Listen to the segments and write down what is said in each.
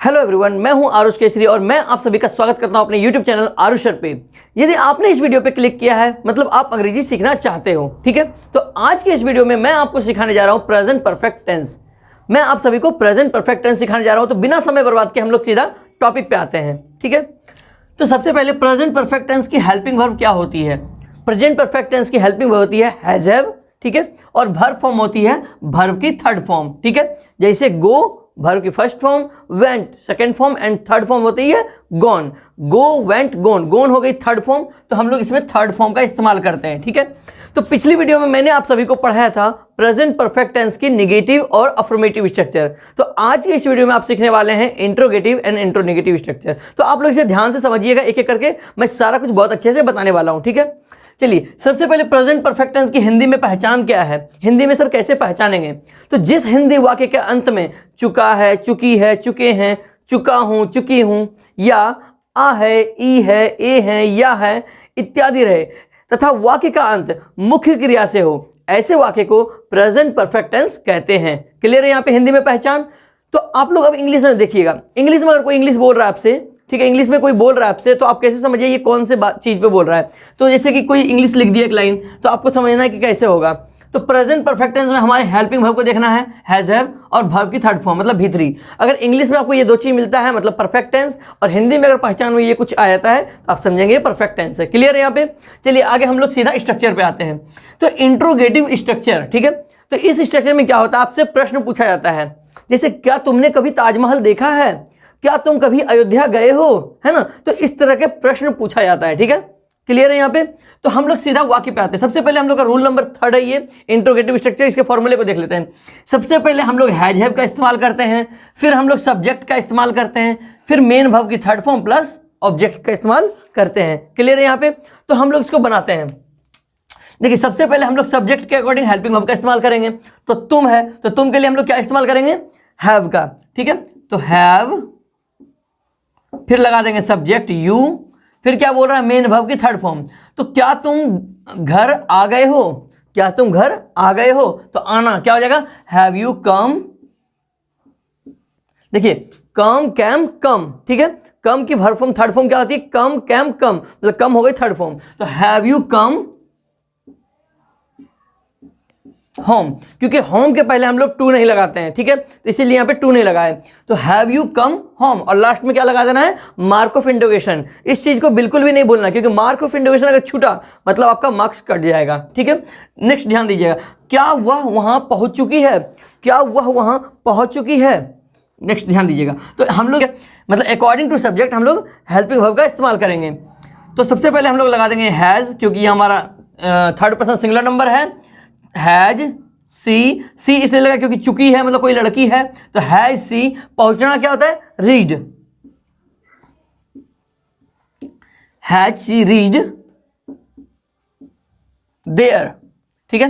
Hello everyone, मैं हूं आरुष केसरी और मैं आप सभी का स्वागत करता हूं अपने यूट्यूब चैनल आरुष सर पे। यदि आपने इस वीडियो पे क्लिक किया है मतलब आप अंग्रेजी सीखना चाहते हो, ठीक है। तो आज के इस वीडियो में मैं आपको सिखाने जा रहा हूं प्रेजेंट परफेक्ट टेंस। मैं आप सभी को प्रेजेंट परफेक्ट टेंस सिखाने जा रहा हूं। तो बिना समय बर्बाद के हम लोग सीधा टॉपिक पे आते हैं, ठीक है। तो सबसे पहले प्रेजेंट परफेक्ट टेंस की हेल्पिंग वर्ब क्या होती है। प्रेजेंट परफेक्ट टेंस की हेल्पिंग वर्ब होती है हैज हैव, ठीक है। और वर्ब फॉर्म होती है वर्ब की थर्ड फॉर्म, ठीक है। जैसे गो वर्ब की first form, went second form and third form होती है gone. Go went gone, gone हो गई थर्ड फॉर्म, तो हम लोग इसमें थर्ड फॉर्म का इस्तेमाल करते हैं, ठीक है। तो पिछली वीडियो में मैंने आप सभी को पढ़ाया था प्रेजेंट परफेक्ट टेंस की नेगेटिव और अफर्मेटिव स्ट्रक्चर। तो आज के इस वीडियो में आप सीखने वाले हैं इंट्रोगेटिव एंड इंट्रोनेगेटिव स्ट्रक्चर। तो आप लोग इसे ध्यान से समझिएगा, एक एक करके मैं सारा कुछ बहुत अच्छे से बताने वाला हूं, ठीक है। चलिए, सबसे पहले प्रेजेंट परफेक्ट टेंस की हिंदी में पहचान क्या है। हिंदी में सर कैसे पहचानेंगे। तो जिस हिंदी वाक्य के अंत में चुका है, चुकी है, चुके हैं, चुका हूं, चुकी हूं या आ है, ई है, ए है, या है इत्यादि रहे तथा वाक्य का अंत मुख्य क्रिया से हो, ऐसे वाक्य को प्रेजेंट परफेक्ट टेंस कहते हैं। क्लियर है यहाँ पे हिंदी में पहचान। तो आप लोग अब इंग्लिश में देखिएगा। इंग्लिश में अगर कोई इंग्लिश बोल रहा है आपसे, ठीक है, इंग्लिश में कोई बोल रहा है आपसे, तो आप कैसे समझिए ये कौन से चीज़ पे बोल रहा है। तो जैसे कि कोई इंग्लिश लिख दिया एक लाइन, तो आपको समझना है कि कैसे होगा। तो प्रेजेंट परफेक्ट टेंस में हमारे हेल्पिंग वर्ब को देखना है हैज हैव और वर्ब की थर्ड फॉर्म मतलब भी3। अगर इंग्लिश में आपको ये दो चीज़ मिलता है मतलब परफेक्ट टेंस, और हिंदी में अगर पहचान में ये कुछ आ जाता है तो आप समझेंगे परफेक्ट टेंस है। क्लियर है यहाँ पे। चलिए आगे हम लोग सीधा स्ट्रक्चर पे आते हैं। तो इंट्रोगेटिव स्ट्रक्चर, ठीक है। तो इस स्ट्रक्चर में क्या होता है, आपसे प्रश्न पूछा जाता है। जैसे क्या तुमने कभी ताजमहल देखा है, क्या तुम कभी अयोध्या गए हो, है ना। तो इस तरह के प्रश्न पूछा जाता है, ठीक है। क्लियर है यहाँ पे। तो हम लोग सीधा वाक्य पे आते हैं। सबसे पहले हम लोग का रूल नंबर 3 है ये इंट्रोगेटिव स्ट्रक्चर। इसके फॉर्मूले को देख लेते हैं। सबसे पहले हम लोग हैज हैव का इस्तेमाल करते हैं, फिर हम लोग सब्जेक्ट का इस्तेमाल करते हैं, फिर मेन वर्ब की थर्ड फॉर्म प्लस ऑब्जेक्ट का इस्तेमाल करते हैं। क्लियर है यहाँ पे। तो हम लोग इसको बनाते हैं। देखिए, सबसे पहले हम लोग सब्जेक्ट के अकॉर्डिंग हेल्पिंग वर्ब का इस्तेमाल करेंगे। तो तुम है, तो तुम के लिए हम लोग क्या इस्तेमाल करेंगे, हैव का, ठीक है। तो हैव, फिर लगा देंगे सब्जेक्ट यू, फिर क्या बोल रहा है मेन वर्ब की थर्ड फॉर्म। तो क्या तुम घर आ गए हो, क्या तुम घर आ गए हो, तो आना क्या हो जाएगा हैव यू कम। देखिए कम कैम कम, ठीक है। कम की वर्ब फॉर्म थर्ड फॉर्म क्या होती है, कम कैम कम, मतलब कम हो गई थर्ड फॉर्म। तो हैव यू कम होम, क्योंकि होम के पहले हम लोग टू नहीं लगाते हैं, ठीक है। तो इसीलिए यहाँ पे टू नहीं लगाए। तो हैव यू कम होम, और लास्ट में क्या लगा देना है, मार्क ऑफ इंटरोगेशन। इस चीज को बिल्कुल भी नहीं भूलना, क्योंकि मार्क ऑफ इंटरोगेशन अगर छूटा मतलब आपका मार्क्स कट जाएगा, ठीक है। नेक्स्ट ध्यान दीजिएगा, क्या वह वहां पहुंच चुकी है, क्या वह वहां पहुंच चुकी है। नेक्स्ट ध्यान दीजिएगा। तो हम लोग मतलब अकॉर्डिंग टू सब्जेक्ट हम लोग हेल्पिंग वर्ब का इस्तेमाल करेंगे। तो सबसे पहले हम लोग लगा देंगे हैज, क्योंकि ये हमारा थर्ड पर्सन सिंगुलर नंबर है। हैज सी, सी इसलिए लगा क्योंकि चुकी है मतलब कोई लड़की है। तो हैज सी, पहुंचना क्या होता है reached, has she reached there, ठीक है।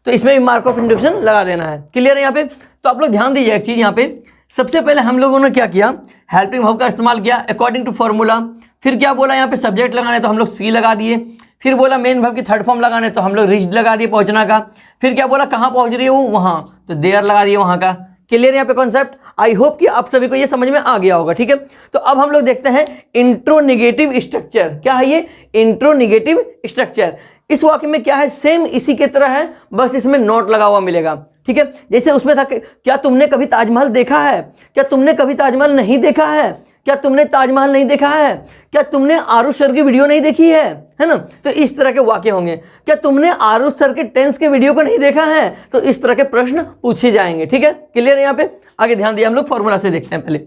तो इसमें भी मार्क ऑफ इंट्रोडक्शन लगा देना है। क्लियर है यहाँ पे। तो आप लोग ध्यान दीजिए एक चीज यहाँ पे। सबसे पहले हम लोगों ने क्या किया, हेल्पिंग वर्ब का इस्तेमाल किया अकॉर्डिंग टू फॉर्मूला। फिर क्या बोला यहाँ पे सब्जेक्ट लगाने, तो हम लोग सी लगा दिए। फिर बोला मेन वर्ब की थर्ड फॉर्म लगाने, तो हम लोग रीच्ड लगा दिए पहुंचना का। फिर क्या बोला कहाँ पहुंच रही है वो, वहां, तो देयर लगा दिए वहां का। क्लियर यहाँ पे कॉन्सेप्ट। आई होप कि आप सभी को ये समझ में आ गया होगा, ठीक है। तो अब हम लोग देखते हैं इंट्रोनेगेटिव स्ट्रक्चर। क्या है ये इंट्रोनेगेटिव स्ट्रक्चर। इस वाक्य में क्या है, सेम इसी के तरह है, बस इसमें नोट लगा हुआ मिलेगा, ठीक है। जैसे उसमें था क्या तुमने कभी ताजमहल देखा है, क्या तुमने कभी ताजमहल नहीं देखा है, क्या तुमने ताजमहल नहीं देखा है, क्या तुमने आरुष सर की वीडियो नहीं देखी है ना। तो इस तरह के वाक्य होंगे। क्या तुमने आरुष सर के टेंस के वीडियो को नहीं देखा है, तो इस तरह के प्रश्न पूछे जाएंगे, ठीक है। क्लियर है यहाँ पे। आगे ध्यान दिया, हम लोग फॉर्मूला से देखते हैं पहले।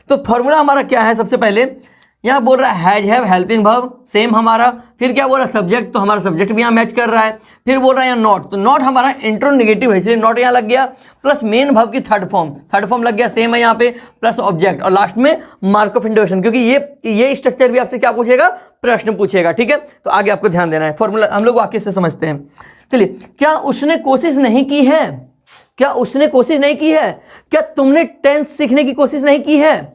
तो फॉर्मूला हमारा क्या है, सबसे पहले यहाँ बोल रहा है has have helping verb same हमारा। फिर क्या बोल रहा है सब्जेक्ट, तो हमारा सब्जेक्ट भी यहाँ मैच कर रहा है। फिर बोल रहा है यहाँ नॉट, तो नॉट हमारा इंट्रोनेगेटिव है इसलिए नॉट यहाँ लग गया, प्लस मेन वर्ब की थर्ड फॉर्म लग गया सेम है यहाँ पे, प्लस ऑब्जेक्ट, और लास्ट में मार्क ऑफ इंट्रोडक्शन, क्योंकि ये स्ट्रक्चर भी आपसे क्या पूछेगा, प्रश्न पूछेगा, ठीक है। तो आगे आपको ध्यान देना है। फॉर्मूला हम लोग वाक्य से समझते हैं। चलिए, क्या उसने कोशिश नहीं की है, क्या उसने कोशिश नहीं की है, क्या तुमने टेंस सीखने की कोशिश नहीं की है,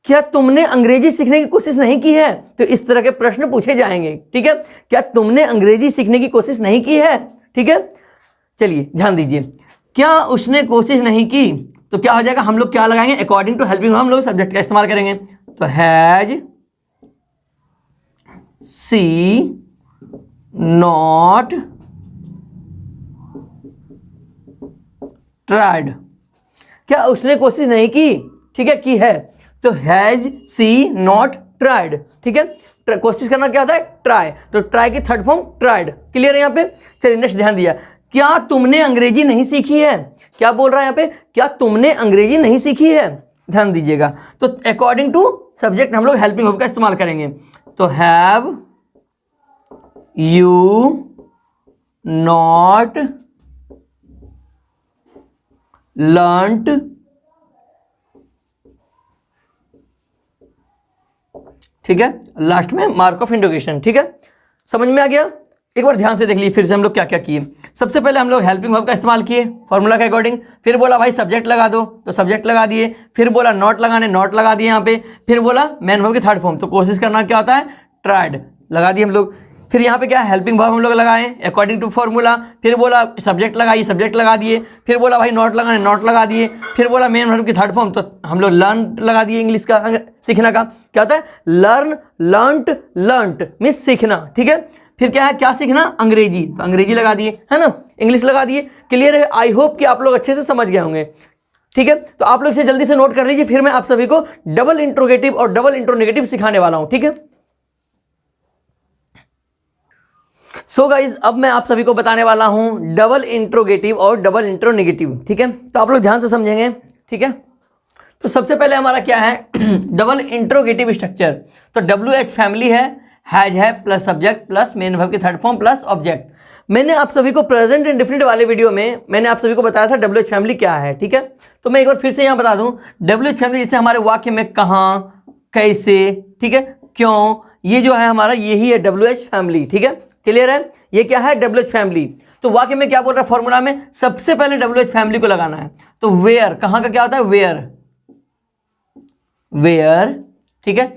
क्या तुमने अंग्रेजी सीखने की कोशिश नहीं की है। तो इस तरह के प्रश्न पूछे जाएंगे, ठीक है। क्या तुमने अंग्रेजी सीखने की कोशिश नहीं की है, ठीक है। चलिए ध्यान दीजिए, क्या उसने कोशिश नहीं की, तो क्या हो जाएगा, हम लोग क्या लगाएंगे, अकॉर्डिंग टू हेल्पिंग हम लोग सब्जेक्ट का इस्तेमाल करेंगे। तो हैज सी नॉट ट्राइड, क्या उसने कोशिश नहीं की, ठीक है, की है, तो हैज सी नॉट ट्राइड, ठीक है। कोशिश करना क्या होता है, ट्राई, तो ट्राई की थर्ड फॉर्म ट्राइड। क्लियर है यहाँ पे। चलिए नेक्स्ट ध्यान दिया, क्या तुमने अंग्रेजी नहीं सीखी है, क्या बोल रहा है यहाँ पे, क्या तुमने अंग्रेजी नहीं सीखी है, ध्यान दीजिएगा। तो अकॉर्डिंग टू सब्जेक्ट हम लोग हेल्पिंग वर्ब का इस्तेमाल करेंगे। तो हैव यू नॉट लर्नड, ठीक है, लास्ट में मार्क ऑफ इंटरोगेशन, ठीक है, समझ में आ गया। एक बार ध्यान से देख लीजिए फिर से हम लोग क्या क्या किए। सबसे पहले हम लोग हेल्पिंग वर्ब का इस्तेमाल किए फॉर्मूला के अकॉर्डिंग, फिर बोला भाई सब्जेक्ट लगा दो, तो सब्जेक्ट लगा दिए, फिर बोला नॉट लगाने, नॉट लगा दिए यहाँ पे, फिर बोला मेन वर्ब की थर्ड फॉर्म, तो कोशिश करना क्या होता है, ट्राइड, लगा दिए हम लोग। फिर यहाँ पे क्या हेल्पिंग वर्ब हम लोग लगाए अकॉर्डिंग टू फॉर्मूला, फिर बोला सब्जेक्ट लगाइए, सब्जेक्ट लगा दिए, फिर बोला भाई नॉट लगाने, नॉट लगा दिए, फिर बोला मेन वर्ब की थर्ड फॉर्म, तो हम लोग लर्न लगा दिए, इंग्लिश का सीखना का क्या होता है, लर्न, लर्नट, लर्नट मीन्स सीखना, ठीक है। फिर क्या है, क्या सीखना, अंग्रेजी, तो अंग्रेजी लगा दिए, है ना, इंग्लिश लगा दिए। क्लियर है, आई होप कि आप लोग अच्छे से समझ गए होंगे, ठीक है। तो आप लोग इसे जल्दी से नोट कर लीजिए, फिर मैं आप सभी को डबल इंट्रोगेटिव और डबल इंट्रोनेगेटिव सिखाने वाला हूं, ठीक है। सो गाइज अब मैं आप सभी को बताने वाला हूं डबल इंट्रोगेटिव और डबल इंट्रोनेगेटिव, ठीक है। तो आप लोग ध्यान से समझेंगे, ठीक है। तो सबसे पहले हमारा क्या है डबल इंट्रोगेटिव स्ट्रक्चर। तो WH फैमिली है plus subject plus main verb की थर्ड फॉर्म प्लस ऑब्जेक्ट। मैंने आप सभी को प्रेजेंट इंडेफिनिट वाले वीडियो में मैंने आप सभी को बताया था WH फैमिली क्या है, ठीक है। तो मैं एक बार फिर से यहाँ बता दूं, WH फैमिली जैसे हमारे वाक्य में कहाँ, कैसे, ठीक है, क्यों, ये जो है हमारा यही है WH फैमिली, ठीक है। क्लियर है, ये क्या है WH फैमिली। तो वाक्य में क्या बोल रहा है, फॉर्मूला में सबसे पहले WH फैमिली को लगाना है। तो वेयर, कहाँ का क्या होता है, वेयर, वेयर, ठीक है।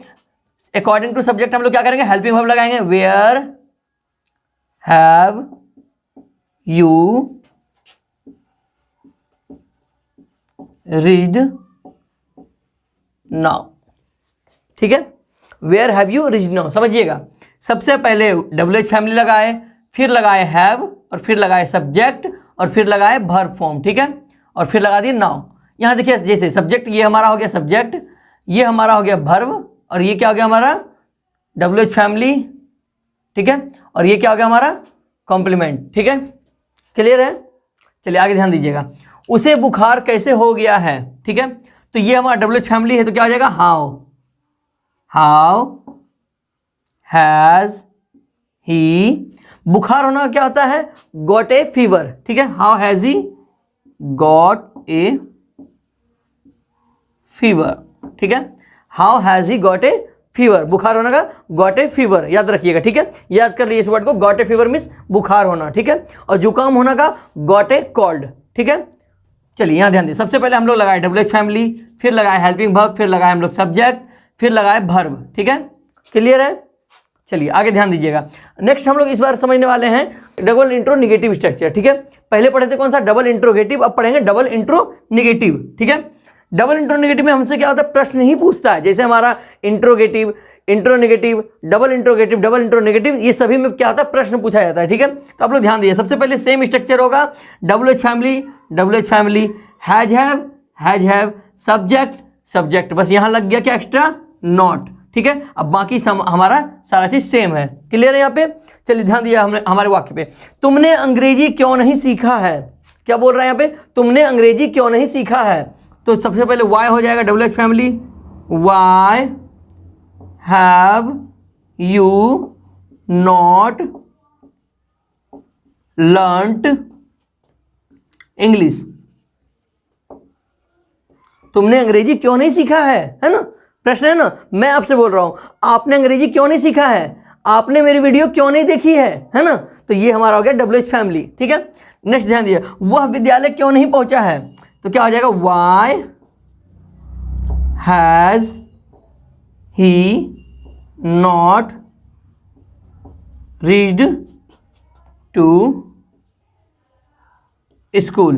अकॉर्डिंग टू सब्जेक्ट हम लोग क्या करेंगे, हेल्पिंग वर्ब लगाएंगे, where have you read now, ठीक है, where have you read now. समझिएगा, सबसे पहले WH फैमिली लगाए, फिर लगाए हैव, और फिर लगाए सब्जेक्ट, और फिर लगाए वर्ब फॉर्म, ठीक है, और फिर लगा दिए नाउ। यहाँ देखिए जैसे सब्जेक्ट ये हमारा हो गया सब्जेक्ट, ये हमारा हो गया वर्ब, और ये क्या हो गया हमारा WH फैमिली, ठीक है, और ये क्या हो गया हमारा कॉम्प्लीमेंट, ठीक है। क्लियर है, चलिए आगे ध्यान दीजिएगा। उसे बुखार कैसे हो गया है, ठीक है। तो ये हमारा WH फैमिली है, तो क्या हो जाएगा, हाउ हैज ही, बुखार होना क्या होता है, गॉट ए फीवर, ठीक है, how has he got a fever, ठीक है, how has he got a fever, बुखार होना का गॉट ए फीवर, याद रखिएगा, ठीक है, याद कर लीजिए इस वर्ड को, गॉट ए फीवर मीन्स बुखार होना, ठीक है, और जुकाम होना का गॉट ए कॉल्ड, ठीक है। चलिए यहाँ ध्यान दिए, सबसे पहले हम लोग लगाए WH फैमिली, फिर लगाए हेल्पिंग वर्ब, फिर लगाए हम लोग सब्जेक्ट, फिर लगाए वर्ब, ठीक है। क्लियर है, चलिए आगे ध्यान दीजिएगा। नेक्स्ट हम लोग इस बार समझने वाले हैं डबल इंट्रोनेगेटिव स्ट्रक्चर, ठीक है। पहले पढ़े थे कौन सा, डबल इंट्रोगेटिव, अब पढ़ेंगे डबल इंट्रोनेगेटिव, ठीक है। डबल इंट्रोनेगेटिव में हमसे क्या होता है, प्रश्न ही पूछता है, जैसे हमारा इंट्रोगेटिव, इंट्रोनेगेटिव, डबल इंट्रोनेगेटिव, ये सभी में क्या होता है, प्रश्न पूछा जाता है, ठीक है। तो आप लोग ध्यान दीजिए, सबसे पहले सेम स्ट्रक्चर होगा, WH family, has have, subject, बस यहाँ लग गया क्या एक्स्ट्रा, नॉट, ठीक है। अब बाकी हमारा सारा चीज सेम है। क्लियर है यहाँ पे। चलिए ध्यान दिया हमने हमारे वाक्य पे, तुमने अंग्रेजी क्यों नहीं सीखा है, क्या बोल रहा है यहाँ पे, तुमने अंग्रेजी क्यों नहीं सीखा है। तो सबसे पहले वाई हो जाएगा WH family, why have you not learned English, तुमने अंग्रेजी क्यों नहीं सीखा है ना, प्रश्न है ना। मैं आपसे बोल रहा हूं, आपने अंग्रेजी क्यों नहीं सीखा है, आपने मेरी वीडियो क्यों नहीं देखी है ना। तो ये हमारा हो गया WH फैमिली, ठीक है। नेक्स्ट ध्यान दिए, वह विद्यालय क्यों नहीं पहुंचा है, तो क्या हो जाएगा, why has he not reached to school,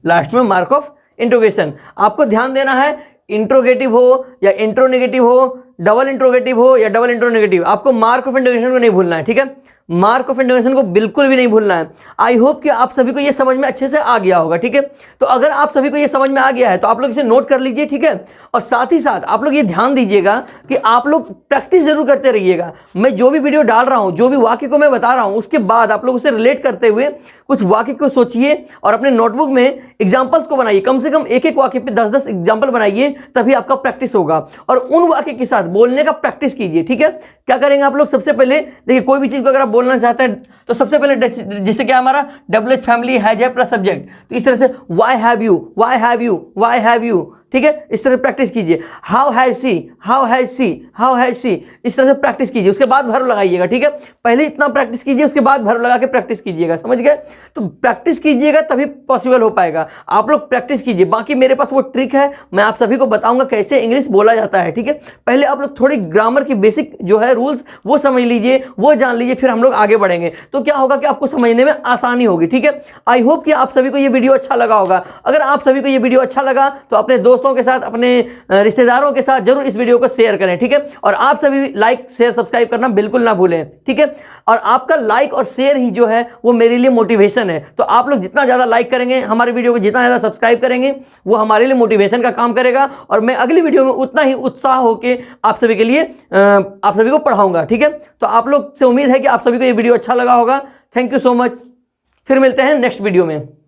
last में मार्क ऑफ इंट्रोगेशन। आपको ध्यान देना है, इंट्रोगेटिव हो या इंट्रोनेगेटिव हो, डबल इंट्रोगेटिव हो या डबल इंट्रोनेगेटिव, आपको मार्क ऑफ इंट्रोगेशन को नहीं भूलना है, ठीक है। मार्क ऑफ इंट्रोगेशन को बिल्कुल भी नहीं भूलना है। आई होप कि आप सभी को ये समझ में अच्छे से आ गया होगा, ठीक है। तो अगर आप सभी को ये समझ में आ गया है तो आप लोग इसे नोट कर लीजिए, ठीक है। और साथ ही साथ आप लोग ये ध्यान दीजिएगा कि आप लोग प्रैक्टिस जरूर करते रहिएगा। मैं जो भी वीडियो डाल रहा हूं, जो भी वाक्य को मैं बता रहा हूं, उसके बाद आप लोग उसे रिलेट करते हुए कुछ वाक्य को सोचिए और अपने नोटबुक में एग्जाम्पल्स को बनाइए। कम से कम एक एक वाक्य पे 10-10 एग्जाम्पल बनाइए, तभी आपका प्रैक्टिस होगा। और उन वाक्य के साथ बोलने का प्रैक्टिस कीजिए, ठीक है। क्या करेंगे आप लोग, सबसे पहले देखिए, कोई भी चीज को अगर आप बोलना चाहते हैं तो सबसे पहले जिससे क्या हमारा WH फैमिली हैज है प्लस सब्जेक्ट, तो इस तरह से why have you, why have you, why have you, ठीक है। इस तरह से प्रैक्टिस कीजिए। How has she, how has she, how has she, इस तरह से प्रैक्टिस कीजिए। उसके बाद वर्ब लगाइएगा, ठीक है। पहले इतना प्रैक्टिस कीजिए, उसके बाद वर्ब लगा के प्रैक्टिस कीजिएगा, समझ गए। तो प्रैक्टिस कीजिएगा तभी पॉसिबल हो पाएगा। आप लोग प्रैक्टिस कीजिए। बाकी मेरे पास वो ट्रिक है, मैं आप सभी को बताऊंगा कैसे इंग्लिश बोला जाता है, ठीक है। पहले आप लोग थोड़ी ग्रामर की बेसिक जो है रूल्स वो समझ लीजिए, वो जान लीजिए, फिर हम लोग आगे बढ़ेंगे। तो क्या होगा कि आपको समझने में आसानी होगी, ठीक है। आई होप कि आप सभी को ये वीडियो अच्छा लगा होगा। अगर आप सभी को ये वीडियो अच्छा लगा तो अपने दोस्तों के साथ, अपने रिश्तेदारों के साथ जरूर इस वीडियो को शेयर करें, ठीक है। और आप सभी लाइक शेयर सब्सक्राइब करना बिल्कुल ना भूलें, ठीक है। और आपका लाइक और शेयर ही जो है वो मेरे लिए मोटिवेशन है। तो आप लोग जितना ज़्यादा लाइक करेंगे हमारे वीडियो को, जितना ज़्यादा सब्सक्राइब करेंगे, वो हमारे लिए मोटिवेशन का काम करेगा। और मैं अगली वीडियो में उतना ही उत्साह होकर आप सभी के लिए आप सभी को पढ़ाऊंगा, ठीक है। तो आप लोग से उम्मीद है कि आप सभी को ये वीडियो अच्छा लगा होगा। Thank you so much. फिर मिलते हैं नेक्स्ट वीडियो में।